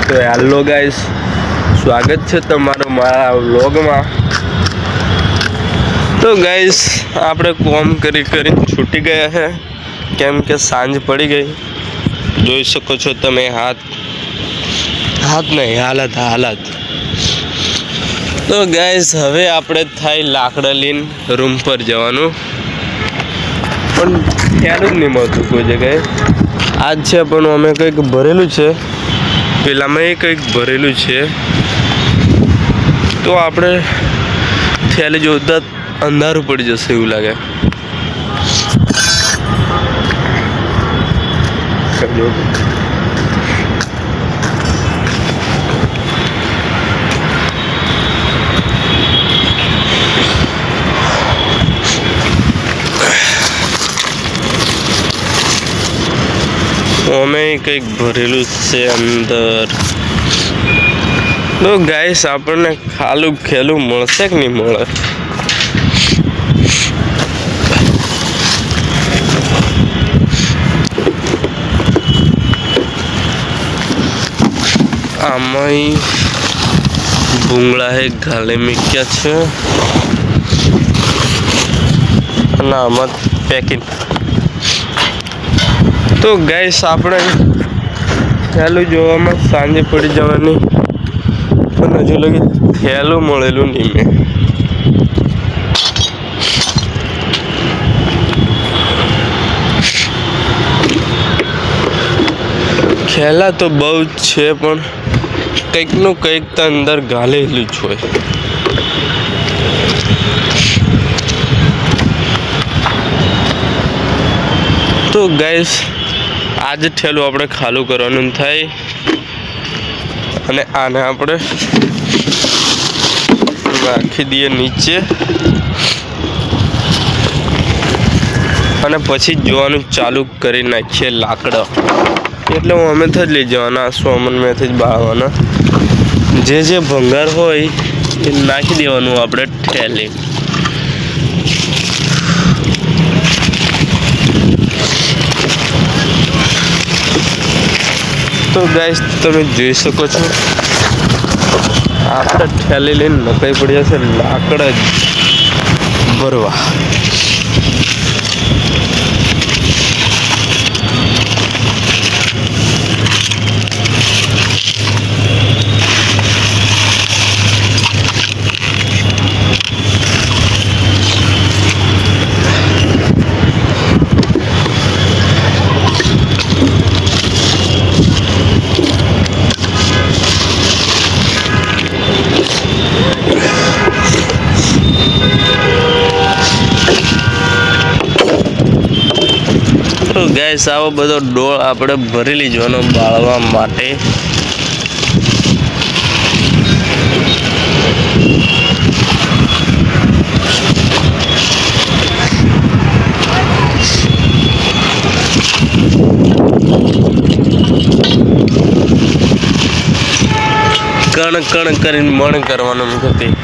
તો hello guys, સ્વાગત છે તમારું મારા વ્લોગમાં। તો ગાઈસ આપણે કોમ કરીને છૂટી ગયા છે, કેમ કે સાંજ પડી ગઈ। જોઈ શકો છો તમે, હાથ નહીં, હાલત। તો ગાઈસ હવે આપણે થાય લાકડા લઈને રૂમ પર જવાનું, પણ ખ્યાલ જ નહીં મળતું કોઈ જગ્યાએ। આજ છે પણ અમે કંઈક ભરેલું છે, પેલામાં કંઈક ભરેલું છે, તો આપણે થેલી જોતા અંધારું પડી જશે એવું લાગે। અમે કંઈક ભરેલું છે અંદર। તો ગાઈસ આપણને ખાલું ખેલું મળશે કે નહીં મળે? આમાં ભૂંગળા હે ગાલે મૂક્યા છે, અને આમાં પેકિંગ। તો ગાઈસ આપણે થેલું જોવામાં સાંજે પડી જવાની, પણ હજુ લગી થેલું મળેલું નહીં મેં। ખેલા તો બહુ જ છે, પણ કંઈકનું કંઈક તો અંદર ગાલેલું જ હોય। તો ગાઈસ આજે થેલું આપણે ખાલું કરવાનું થાય, અને આને આપણે નાખી દઈએ નીચે, અને પછી જોવાનું ચાલુ કરી નાખીએ લાકડા। એટલે હું અમે જ લઈ જવાના, સોમન મેથી જ બાળવાના। જે ભંગાર હોય એ નાખી દેવાનું આપણે ઠેલી। તો ગાઈસ તમે જોઈ શકો છો, આપણે ઠેલી લઈને નકાઈ પડી જશે લાકડા જ ભરવા। તો ગાઈસ આવો બધો ડોળ આપણે ભરી લીધવાનો બાળવા માટે। કણ કણ કરીને મણ કરવાનું નથી।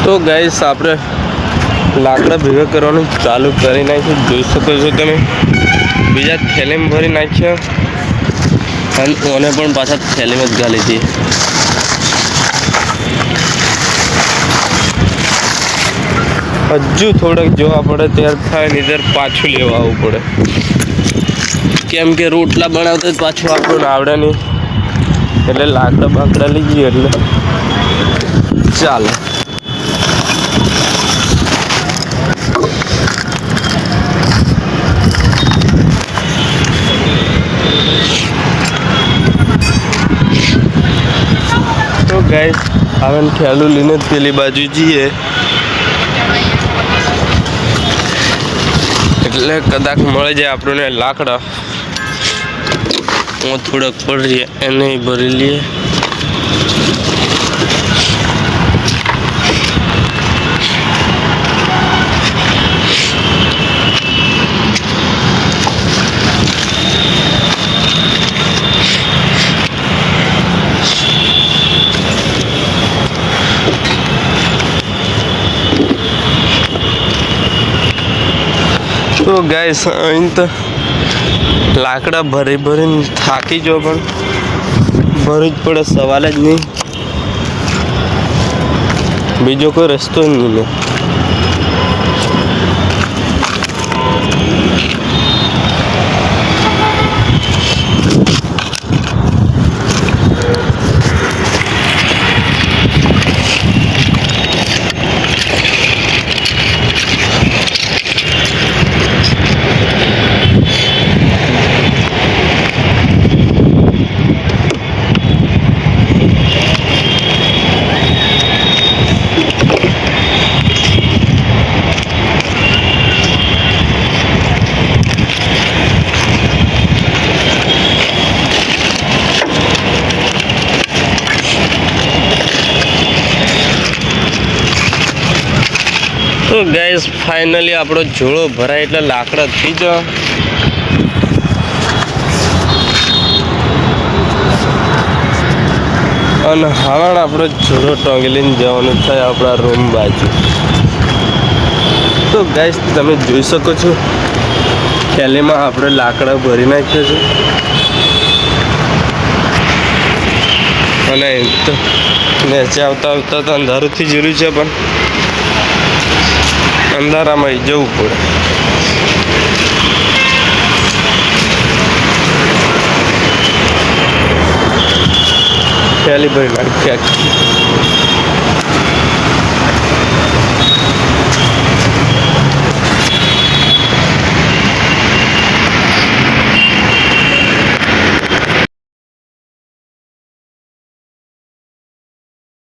તો ગાઈસ આપણે લાકડા ભેગા કરવાનું ચાલુ કરી નાખ્યું, જોઈ શકો છો તમે। બીજા થેલીમાં ભરી નાખ્યા, અને ઓને પણ પાછા થેલીમાં જ ગાલી હતી। હજુ થોડોક જોવા પડે ત્યાર થાય, નીધર પાછું લેવા આવવું પડે, કેમ કે રોટલા બનાવતા જ પાછું આપણને આવડે નહીં। એટલે લાકડા બાકડા લઈ જઈએ એટલે ચાલે। તો ગાઈસ હવે ઠેલું લઈને જ પેલી બાજુ જઈએ એટલે કદાચ મળી જાય આપણને લાકડા. હું થોડાક પડીએ એને ભરી લઈએ. તો ગાઈસ અહીં તો લાકડા ભરી ભરીને થાકી જો પણ ભરવું જ પડે, સવાલ જ નહીં. બીજો કોઈ રસ્તો જ નહીં. તો ગાઈસ ફાઇનલી આપણો ઝોળો ભરાય એટલે લાકડા થઈ જ અને હવે આપણો ઝોળો ટોંગી લઈને જવાનું થાય આપણા રૂમ બાજુ. તો ગાઈસ તમે જોઈ શકો છો થેલીમાં આપણે લાકડા ભરી નાખ્યા છે અને તો નીચે આવતા આવતા તો અંધારુંથી જરૂર છે પણ અંધારામાં જવું પડે. થેલી ભરી નાખી.